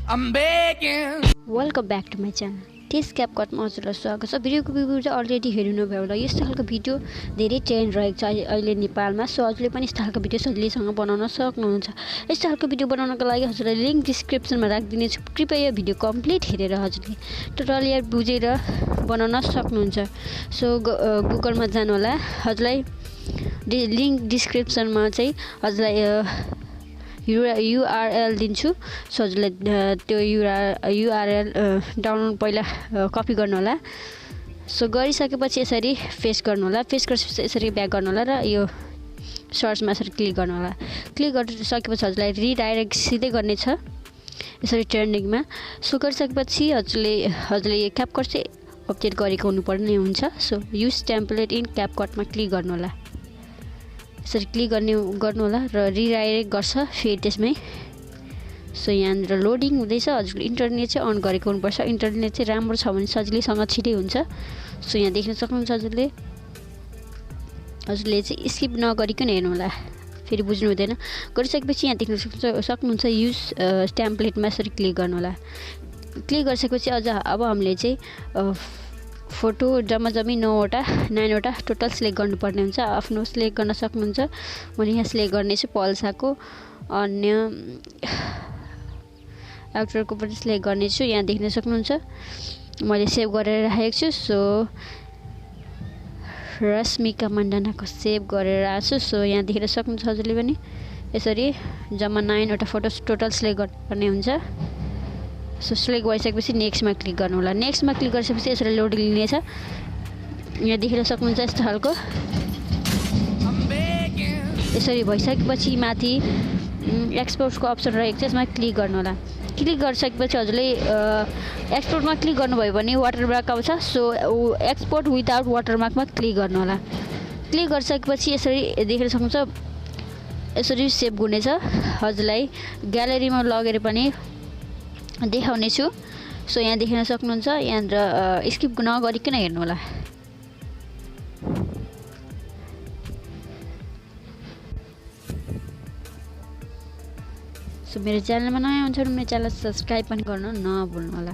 I'm begging. Welcome back to my channel. This Capcut मा हजुरलाई स्वागत छ। भिडियोको रिभ्यु चाहिँ अलरेडी हेर्नुभयो होला। यस्तो खालको भिडियो धेरै ट्रेन्ड रहेको छ अहिले नेपालमा। सो हजुरले पनि यस्तो खालको भिडियो सजिलैसँग बनाउन सक्नुहुन्छ। यस्तो खालको भिडियो बनाउनको लागि हजुरलाई लिंक डिस्क्रिप्सनमा राखिदिनेछु। कृपया यो भिडियो कम्प्लिट हेरेर हजुरले ट्युटोरियल बुझेर बनाउन सक्नुहुन्छ। सो गुगलमा जानु होला। हजुरलाई लिंक डिस्क्रिप्सनमा चाहिँ हजुरलाई URL दिन्छु। सो हजुरले त्यो URL डाउनलोड पहिला कपी गर्नु होला। सो गरिसकेपछि यसरी पेस्ट गर्नु होला। पेस्ट गरेपछि यसरी ब्याक गर्नु होला र यो सर्चमा यसरी क्लिक गर्नु होला। क्लिक गरिसकेपछि हजुरलाई रिडाइरेक्ट सिधै गर्ने छ यसरी ट्रेन्डिङमा। सो गरिसकेपछि हजुरले यो क्यापकट चाहिँ अपडेट गरेको हुनुपर्ने हुन्छ। सो युज टेम्प्लेट इन क्यापकटमा क्लिक गर्नु होला। यसरी क्लिक गर्नु होला र रिडाइरेक्ट गर्छ फेरि त्यसमै। सो यहाँनिर लोडिङ हुँदैछ। हजुरले इन्टरनेट चाहिँ अन गरेको हुनुपर्छ। इन्टरनेट चाहिँ राम्रो छ भने सजिलैसँग छिटै हुन्छ। सो यहाँ देख्न सक्नुहुन्छ हजुरले चाहिँ स्किप नगरिकन हेर्नु होला। फेरि बुझ्नु हुँदैन। गरिसकेपछि यहाँ देख्न सक्नुहुन्छ युज टेम्प्लेटमा यसरी क्लिक गर्नु होला। क्लिक गरिसकेपछि अब हामीले चाहिँ फोटो जम्मी 9वटा टोटल सिलेक्ट गर्नुपर्ने हुन्छ। आफ्नो सिलेक्ट गर्न सक्नुहुन्छ। मैले यहाँ सिलेक्ट गर्नेछु पल्साको। अन्य एक्टरको पनि सिलेक्ट गर्नेछु। यहाँ देख्न सक्नुहुन्छ मैले सेभ गरेर राखेको छु। सो रश्मिका मण्डनाको सेभ गरेर राखेको छु। सो यहाँ देखेर सक्नुहुन्छ हजुरले पनि यसरी जम्मा 9वटा फोटो टोटल सिलेक्ट गर्नुपर्ने हुन्छ। सो सिलेक्ट गरिसकेपछि नेक्स्टमा क्लिक गर्नु होला। नेक्स्टमा क्लिक गरिसकेपछि यसरी लोडिङ लिनेछ। यहाँ देखेर सक्नुहुन्छ यस्तो खालको। यसरी भइसकेपछि माथि एक्सपोर्टको अप्सन रहेको छ यसमा क्लिक गर्नु होला। क्लिक गरिसकेपछि हजुरले एक्सपोर्टमा क्लिक गर्नुभयो भने वाटरमार्क आउँछ। सो एक्सपोर्ट विदाउट वाटरमार्कमा क्लिक गर्नु होला। क्लिक गरिसकेपछि यसरी देखेर सक्नुहुन्छ यसरी सेभ हुनेछ। हजुरलाई ग्यालेरीमा लगेर पनि देखाउने छु। सो यहाँ देख्न सक्नुहुन्छ। यहाँनिर स्किप नगरिकन हेर्नु होला। सो मेरो च्यानलमा नयाँ हुन्छ भने मेरो च्यानल सब्सक्राइब पनि गर्न नभुल्नु होला।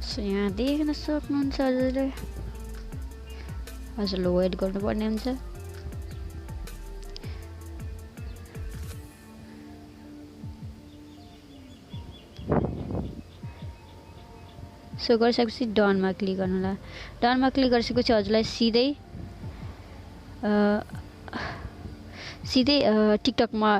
सो यहाँ देख्न सक्नुहुन्छ हजुरले वेट गर्नुपर्ने हुन्छ। सो गरिसकेपछि डनमा क्लिक गर्नु होला। डनमा क्लिक गरिसकेपछि हजुरलाई सिधै टिकटकमा